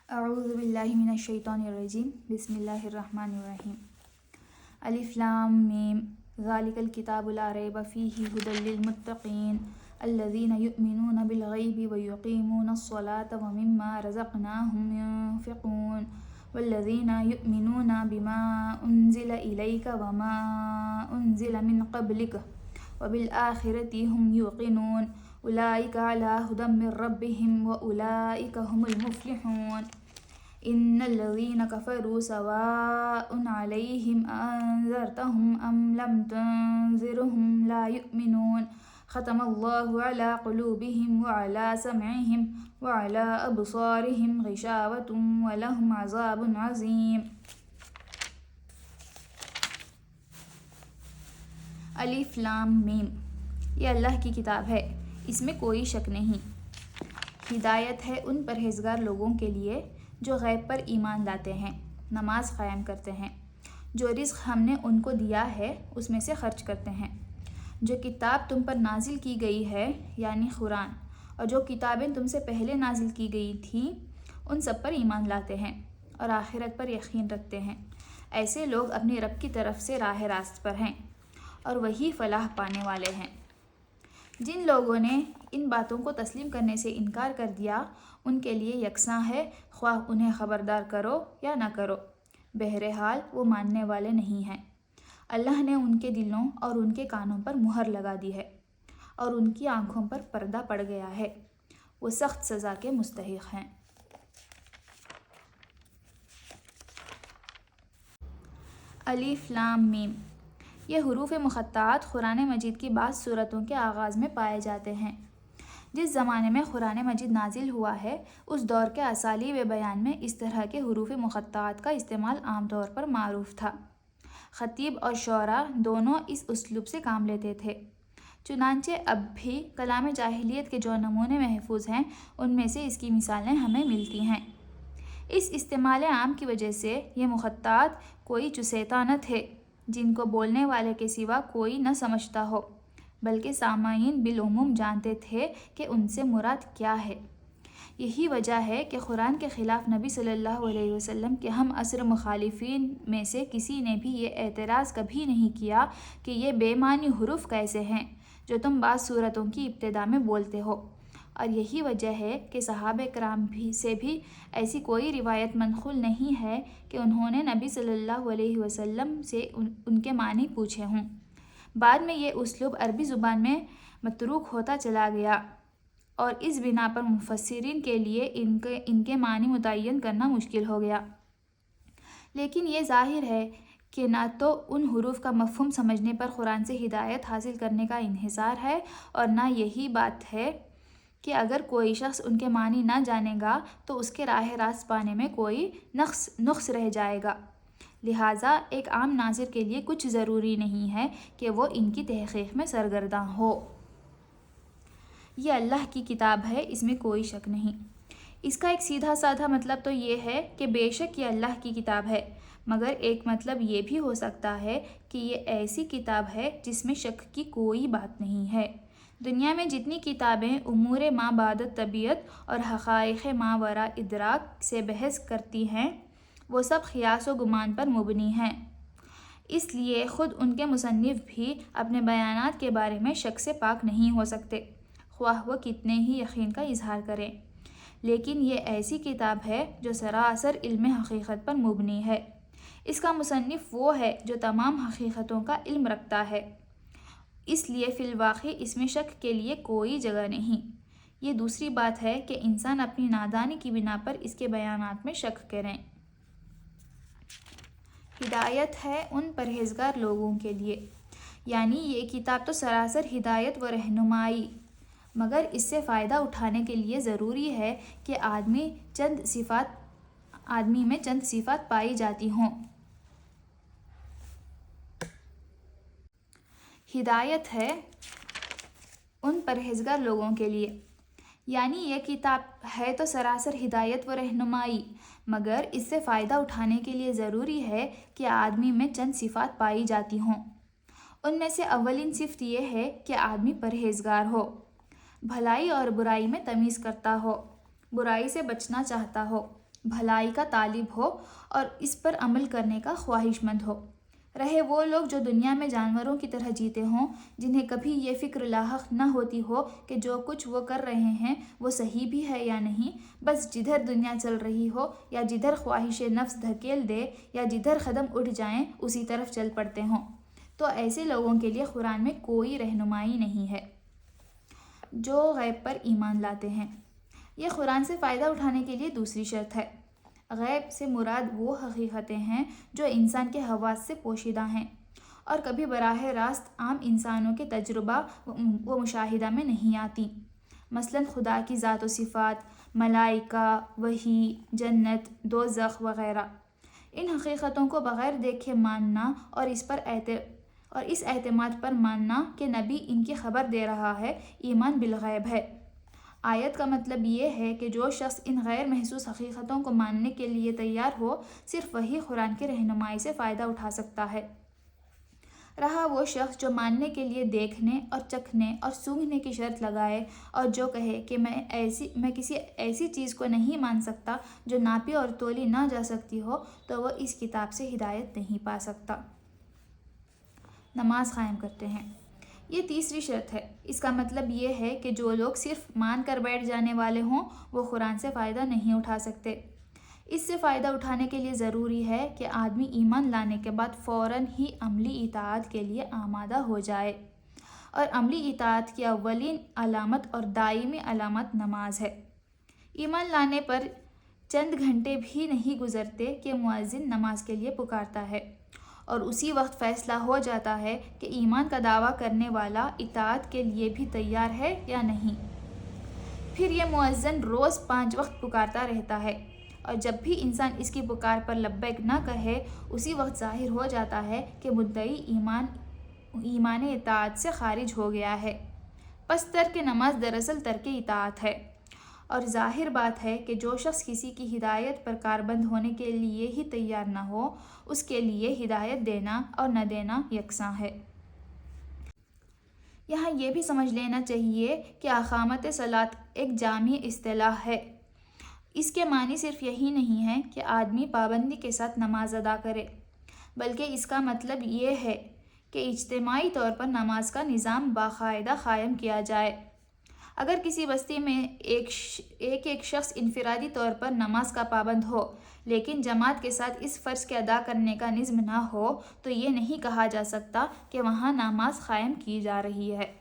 اعوذ باللہ من الشیطان الرجیم بسم اللہ الرحمن الرحیم الف لام میم ذالک الکتاب لا ریب فیہ ھدی للمتقین الذین یؤمنون بالغیب ویقیمون الصلاة ومما رزقناہم ینفقون والذین یؤمنون بما انزل الیک وما انزل من قبلک وبالآخرۃ هم یوقنون اولئک علی ھدی من ربہم واولئک هم المفلحون ان الذین کفروا سواء علیہم انذرتهم ام لم تنذرهم لا یؤمنون ختم اللہ علی قلوبہم وعلی سمعہم وعلی ابصارہم غشاوۃ ولہم عذاب عظیم۔ الف لام میم، یہ اللہ کی کتاب ہے، اس میں کوئی شک نہیں۔ ہدایت ہے ان پرہیزگار لوگوں کے لیے جو غیب پر ایمان لاتے ہیں، نماز قائم کرتے ہیں، جو رزق ہم نے ان کو دیا ہے اس میں سے خرچ کرتے ہیں، جو کتاب تم پر نازل کی گئی ہے یعنی قرآن، اور جو کتابیں تم سے پہلے نازل کی گئی تھیں ان سب پر ایمان لاتے ہیں اور آخرت پر یقین رکھتے ہیں، ایسے لوگ اپنے رب کی طرف سے راہ راست پر ہیں اور وہی فلاح پانے والے ہیں۔ جن لوگوں نے ان باتوں کو تسلیم کرنے سے انکار کر دیا ان کے لیے یکساں ہے، خواہ انہیں خبردار کرو یا نہ کرو، بہرحال وہ ماننے والے نہیں ہیں۔ اللہ نے ان کے دلوں اور ان کے کانوں پر مہر لگا دی ہے اور ان کی آنکھوں پر پردہ پڑ گیا ہے، وہ سخت سزا کے مستحق ہیں۔ الف لام میم، یہ حروف مقطعات قرآن مجید کی بعض صورتوں کے آغاز میں پائے جاتے ہیں۔ جس زمانے میں قرآن مجید نازل ہوا ہے اس دور کے اسالیب بیان میں اس طرح کے حروف مقطعات کا استعمال عام طور پر معروف تھا۔ خطیب اور شعراء دونوں اس اسلوب سے کام لیتے تھے، چنانچہ اب بھی کلام جاہلیت کے جو نمونے محفوظ ہیں ان میں سے اس کی مثالیں ہمیں ملتی ہیں۔ اس استعمال عام کی وجہ سے یہ مقطعات کوئی چسیتا نہ تھے جن کو بولنے والے کے سوا کوئی نہ سمجھتا ہو، بلکہ سامعین بالعموم جانتے تھے کہ ان سے مراد کیا ہے۔ یہی وجہ ہے کہ قرآن کے خلاف نبی صلی اللہ علیہ وسلم کے ہم عصر مخالفین میں سے کسی نے بھی یہ اعتراض کبھی نہیں کیا کہ یہ بے معنی حروف کیسے ہیں جو تم بعض صورتوں کی ابتدا میں بولتے ہو، اور یہی وجہ ہے کہ صحابہ کرام سے بھی ایسی کوئی روایت منقول نہیں ہے کہ انہوں نے نبی صلی اللہ علیہ وسلم سے ان کے معنی پوچھے ہوں۔ بعد میں یہ اسلوب عربی زبان میں متروک ہوتا چلا گیا اور اس بنا پر مفسرین کے لیے ان کے معنی متعین کرنا مشکل ہو گیا، لیکن یہ ظاہر ہے کہ نہ تو ان حروف کا مفہوم سمجھنے پر قرآن سے ہدایت حاصل کرنے کا انحصار ہے اور نہ یہی بات ہے کہ اگر کوئی شخص ان کے معنی نہ جانے گا تو اس کے راہ راست پانے میں کوئی نقص رہ جائے گا، لہٰذا ایک عام ناظر کے لیے کچھ ضروری نہیں ہے کہ وہ ان کی تحقیق میں سرگرداں ہو۔ یہ اللہ کی کتاب ہے، اس میں کوئی شک نہیں۔ اس کا ایک سیدھا سادھا مطلب تو یہ ہے کہ بے شک یہ اللہ کی کتاب ہے، مگر ایک مطلب یہ بھی ہو سکتا ہے کہ یہ ایسی کتاب ہے جس میں شک کی کوئی بات نہیں ہے۔ دنیا میں جتنی کتابیں امور ما بعد طبیعت اور حقائق ما وراء ادراک سے بحث کرتی ہیں وہ سب قیاس و گمان پر مبنی ہیں، اس لیے خود ان کے مصنف بھی اپنے بیانات کے بارے میں شک سے پاک نہیں ہو سکتے، خواہ وہ کتنے ہی یقین کا اظہار کریں۔ لیکن یہ ایسی کتاب ہے جو سراسر علم حقیقت پر مبنی ہے، اس کا مصنف وہ ہے جو تمام حقیقتوں کا علم رکھتا ہے، اس لیے فی الواقع اس میں شک کے لیے کوئی جگہ نہیں۔ یہ دوسری بات ہے کہ انسان اپنی نادانی کی بنا پر اس کے بیانات میں شک کریں۔ ہدایت ہے ان پرہیزگار لوگوں کے لیے، یعنی یہ کتاب تو سراسر ہدایت و رہنمائی، مگر اس سے فائدہ اٹھانے کے لیے ضروری ہے کہ آدمی میں چند صفات پائی جاتی ہوں۔ ہدایت ہے ان پرہیزگار لوگوں کے لیے، یعنی یہ کتاب ہے تو سراسر ہدایت و رہنمائی، مگر اس سے فائدہ اٹھانے کے لیے ضروری ہے کہ آدمی میں چند صفات پائی جاتی ہوں۔ ان میں سے اولین صفت یہ ہے کہ آدمی پرہیزگار ہو، بھلائی اور برائی میں تمیز کرتا ہو، برائی سے بچنا چاہتا ہو، بھلائی کا طالب ہو اور اس پر عمل کرنے کا خواہش مند ہو۔ رہے وہ لوگ جو دنیا میں جانوروں کی طرح جیتے ہوں، جنہیں کبھی یہ فکر لاحق نہ ہوتی ہو کہ جو کچھ وہ کر رہے ہیں وہ صحیح بھی ہے یا نہیں، بس جدھر دنیا چل رہی ہو یا جدھر خواہش نفس دھکیل دے یا جدھر قدم اٹھ جائیں اسی طرف چل پڑتے ہوں، تو ایسے لوگوں کے لیے قرآن میں کوئی رہنمائی نہیں ہے جو غیب پر ایمان لاتے ہیں۔ یہ قرآن سے فائدہ اٹھانے کے لیے دوسری شرط ہے۔ غیب سے مراد وہ حقیقتیں ہیں جو انسان کے حواس سے پوشیدہ ہیں اور کبھی براہ راست عام انسانوں کے تجربہ و مشاہدہ میں نہیں آتی، مثلاً خدا کی ذات و صفات، ملائکہ، وحی، جنت، دوزخ وغیرہ۔ ان حقیقتوں کو بغیر دیکھے ماننا اور اس اعتماد پر ماننا کہ نبی ان کی خبر دے رہا ہے، ایمان بالغیب ہے۔ آیت کا مطلب یہ ہے کہ جو شخص ان غیر محسوس حقیقتوں کو ماننے کے لیے تیار ہو، صرف وہی قرآن کی رہنمائی سے فائدہ اٹھا سکتا ہے۔ رہا وہ شخص جو ماننے کے لیے دیکھنے اور چکھنے اور سونگھنے کی شرط لگائے اور جو کہے کہ میں کسی ایسی چیز کو نہیں مان سکتا جو ناپی اور تولی نہ جا سکتی ہو، تو وہ اس کتاب سے ہدایت نہیں پا سکتا۔ نماز قائم کرتے ہیں۔ یہ تیسری شرط ہے۔ اس کا مطلب یہ ہے کہ جو لوگ صرف مان کر بیٹھ جانے والے ہوں وہ قرآن سے فائدہ نہیں اٹھا سکتے۔ اس سے فائدہ اٹھانے کے لیے ضروری ہے کہ آدمی ایمان لانے کے بعد فوراً ہی عملی اطاعت کے لیے آمادہ ہو جائے، اور عملی اطاعت کی اولین علامت اور دائمی علامت نماز ہے۔ ایمان لانے پر چند گھنٹے بھی نہیں گزرتے کہ مؤذن نماز کے لیے پکارتا ہے، اور اسی وقت فیصلہ ہو جاتا ہے کہ ایمان کا دعویٰ کرنے والا اطاعت کے لیے بھی تیار ہے یا نہیں۔ پھر یہ مؤذن روز 5 وقت پکارتا رہتا ہے، اور جب بھی انسان اس کی پکار پر لبیک نہ کہے، اسی وقت ظاہر ہو جاتا ہے کہ مدعی ایمان اطاعت سے خارج ہو گیا ہے۔ پس ترک نماز دراصل ترک اطاعت ہے، اور ظاہر بات ہے کہ جو شخص کسی کی ہدایت پر کاربند ہونے کے لیے ہی تیار نہ ہو، اس کے لیے ہدایت دینا اور نہ دینا یکساں ہے۔ یہاں یہ بھی سمجھ لینا چاہیے کہ اقامت صلاۃ ایک جامع اصطلاح ہے۔ اس کے معنی صرف یہی نہیں ہے کہ آدمی پابندی کے ساتھ نماز ادا کرے، بلکہ اس کا مطلب یہ ہے کہ اجتماعی طور پر نماز کا نظام باقاعدہ قائم کیا جائے۔ اگر کسی بستی میں ایک شخص انفرادی طور پر نماز کا پابند ہو، لیکن جماعت کے ساتھ اس فرض کے ادا کرنے کا نظم نہ ہو، تو یہ نہیں کہا جا سکتا کہ وہاں نماز قائم کی جا رہی ہے۔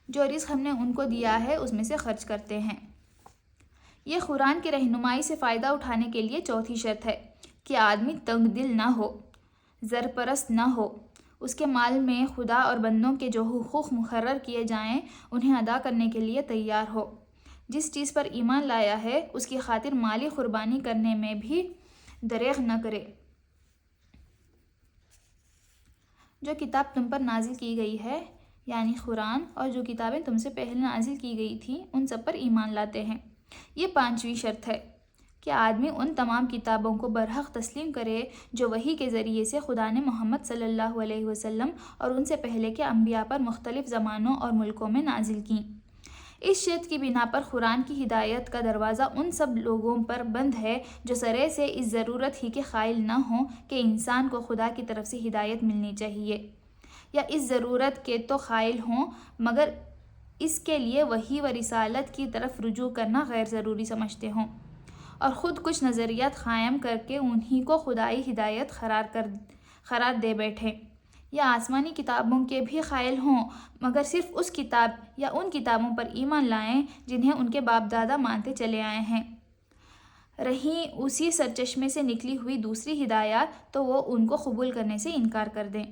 جو رزق ہم نے ان کو دیا ہے اس میں سے خرچ کرتے ہیں۔ یہ قرآن کی رہنمائی سے فائدہ اٹھانے کے لیے چوتھی شرط ہے کہ آدمی تنگ دل نہ ہو، زرپرست نہ ہو، اس کے مال میں خدا اور بندوں کے جو حقوق مقرر کیے جائیں انہیں ادا کرنے کے لیے تیار ہو، جس چیز پر ایمان لایا ہے اس کی خاطر مالی قربانی کرنے میں بھی دریغ نہ کرے۔ جو کتاب تم پر نازل کی گئی ہے یعنی قرآن، اور جو کتابیں تم سے پہلے نازل کی گئی تھیں ان سب پر ایمان لاتے ہیں۔ یہ 5ویں شرط ہے کہ آدمی ان تمام کتابوں کو برحق تسلیم کرے جو وحی کے ذریعے سے خدا نے محمد صلی اللہ علیہ وسلم اور ان سے پہلے کے انبیاء پر مختلف زمانوں اور ملکوں میں نازل کیں۔ اس شرط کی بنا پر قرآن کی ہدایت کا دروازہ ان سب لوگوں پر بند ہے جو سرے سے اس ضرورت ہی کے قائل نہ ہوں کہ انسان کو خدا کی طرف سے ہدایت ملنی چاہیے، یا اس ضرورت کے تو قائل ہوں مگر اس کے لیے وحی و رسالت کی طرف رجوع کرنا غیر ضروری سمجھتے ہوں، اور خود کچھ نظریات قائم کر کے انہی کو خدائی ہدایت قرار دے بیٹھیں، یا آسمانی کتابوں کے بھی قائل ہوں مگر صرف اس کتاب یا ان کتابوں پر ایمان لائیں جنہیں ان کے باپ دادا مانتے چلے آئے ہیں۔ رہیں اسی سرچشمے سے نکلی ہوئی دوسری ہدایات تو وہ ان کو قبول کرنے سے انکار کر دیں۔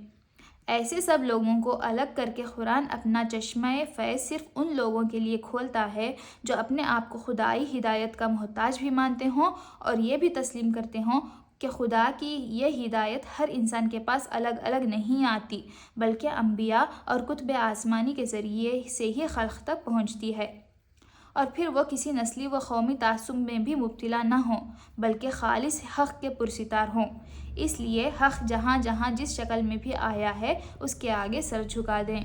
ایسے سب لوگوں کو الگ کر کے قرآن اپنا چشمہ فیض صرف ان لوگوں کے لیے کھولتا ہے جو اپنے آپ کو خدائی ہدایت کا محتاج بھی مانتے ہوں اور یہ بھی تسلیم کرتے ہوں کہ خدا کی یہ ہدایت ہر انسان کے پاس الگ الگ نہیں آتی بلکہ انبیاء اور کتب آسمانی کے ذریعے سے ہی خلق تک پہنچتی ہے، اور پھر وہ کسی نسلی و قومی تعصب میں بھی مبتلا نہ ہوں بلکہ خالص حق کے پرستار ہوں۔ اس لیے حق جہاں جہاں جس شکل میں بھی آیا ہے اس کے آگے سر جھکا دیں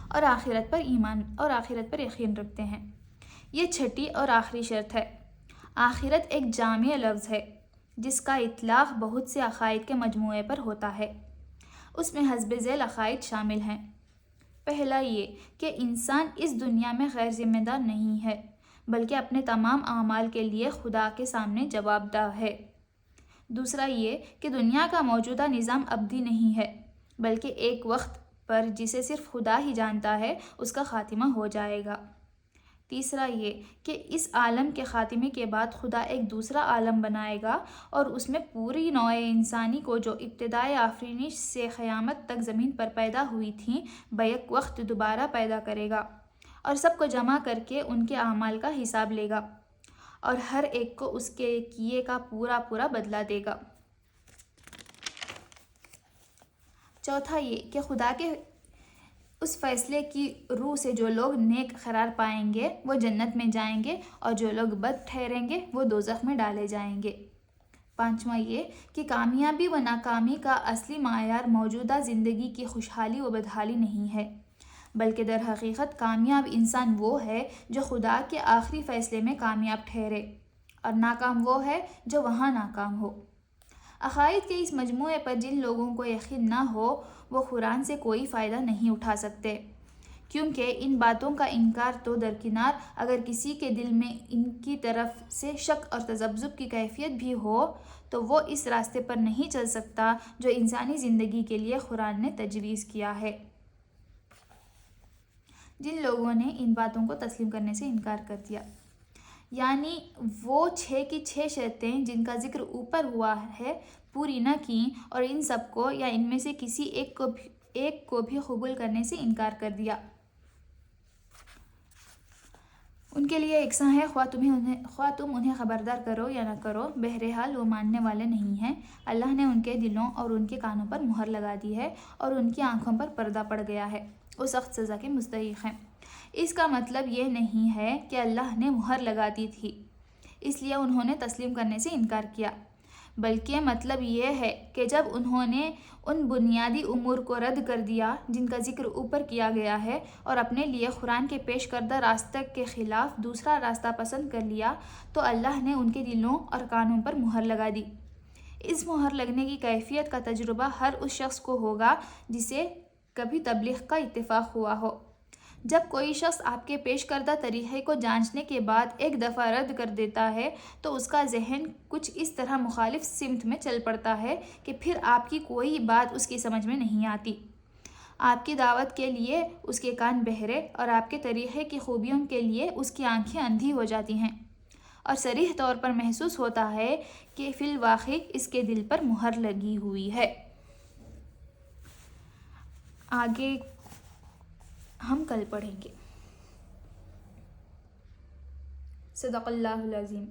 اور آخرت پر یقین رکھتے ہیں۔ یہ چھٹی اور آخری شرط ہے۔ آخرت ایک جامع لفظ ہے جس کا اطلاق بہت سے عقائد کے مجموعے پر ہوتا ہے۔ اس میں حسب ذیل عقائد شامل ہیں۔ پہلا یہ کہ انسان اس دنیا میں غیر ذمہ دار نہیں ہے بلکہ اپنے تمام اعمال کے لیے خدا کے سامنے جواب دہ ہے۔ دوسرا یہ کہ دنیا کا موجودہ نظام ابدی نہیں ہے بلکہ ایک وقت پر جسے صرف خدا ہی جانتا ہے اس کا خاتمہ ہو جائے گا۔ تیسرا یہ کہ اس عالم کے خاتمے کے بعد خدا ایک دوسرا عالم بنائے گا اور اس میں پوری نوع انسانی کو جو ابتدائے آفرینش سے قیامت تک زمین پر پیدا ہوئی تھیں بیک وقت دوبارہ پیدا کرے گا اور سب کو جمع کر کے ان کے اعمال کا حساب لے گا اور ہر ایک کو اس کے کیے کا پورا بدلہ دے گا۔ چوتھا یہ کہ خدا کے اس فیصلے کی روح سے جو لوگ نیک قرار پائیں گے وہ جنت میں جائیں گے اور جو لوگ بد ٹھہریں گے وہ دوزخ میں ڈالے جائیں گے۔ پانچواں یہ کہ کامیابی و ناکامی کا اصلی معیار موجودہ زندگی کی خوشحالی و بدحالی نہیں ہے بلکہ در حقیقت کامیاب انسان وہ ہے جو خدا کے آخری فیصلے میں کامیاب ٹھہرے اور ناکام وہ ہے جو وہاں ناکام ہو۔ عقائد کے اس مجموعے پر جن لوگوں کو یقین نہ ہو وہ قرآن سے کوئی فائدہ نہیں اٹھا سکتے، کیونکہ ان باتوں کا انکار تو درکنار، اگر کسی کے دل میں ان کی طرف سے شک اور تذبذب کی کیفیت بھی ہو تو وہ اس راستے پر نہیں چل سکتا جو انسانی زندگی کے لیے قرآن نے تجویز کیا ہے۔ جن لوگوں نے ان باتوں کو تسلیم کرنے سے انکار کر دیا، یعنی وہ 6 کی 6 شرطیں جن کا ذکر اوپر ہوا ہے پوری نہ کیں اور ان سب کو یا ان میں سے کسی ایک کو بھی قبول کرنے سے انکار کر دیا، ان کے لیے یکساں ہے خواہ تم انہیں خبردار کرو یا نہ کرو، بہرحال وہ ماننے والے نہیں ہیں۔ اللہ نے ان کے دلوں اور ان کے کانوں پر مہر لگا دی ہے اور ان کی آنکھوں پر پردہ پڑ گیا ہے، وہ سخت سزا کے مستحق ہیں۔ اس کا مطلب یہ نہیں ہے کہ اللہ نے مہر لگا دی تھی اس لیے انہوں نے تسلیم کرنے سے انکار کیا، بلکہ مطلب یہ ہے کہ جب انہوں نے ان بنیادی امور کو رد کر دیا جن کا ذکر اوپر کیا گیا ہے اور اپنے لیے قرآن کے پیش کردہ راستہ کے خلاف دوسرا راستہ پسند کر لیا تو اللہ نے ان کے دلوں اور کانوں پر مہر لگا دی۔ اس مہر لگنے کی کیفیت کا تجربہ ہر اس شخص کو ہوگا جسے کبھی تبلیغ کا اتفاق ہوا ہو۔ جب کوئی شخص آپ کے پیش کردہ طریقے کو جانچنے کے بعد ایک دفعہ رد کر دیتا ہے تو اس کا ذہن کچھ اس طرح مخالف سمت میں چل پڑتا ہے کہ پھر آپ کی کوئی بات اس کی سمجھ میں نہیں آتی، آپ کی دعوت کے لیے اس کے کان بہرے اور آپ کے طریقے کی خوبیوں کے لیے اس کی آنکھیں اندھی ہو جاتی ہیں اور صریح طور پر محسوس ہوتا ہے کہ فی الواقع اس کے دل پر مہر لگی ہوئی ہے۔ آگے ہم کل پڑھیں گے۔ صدق اللہ العظیم۔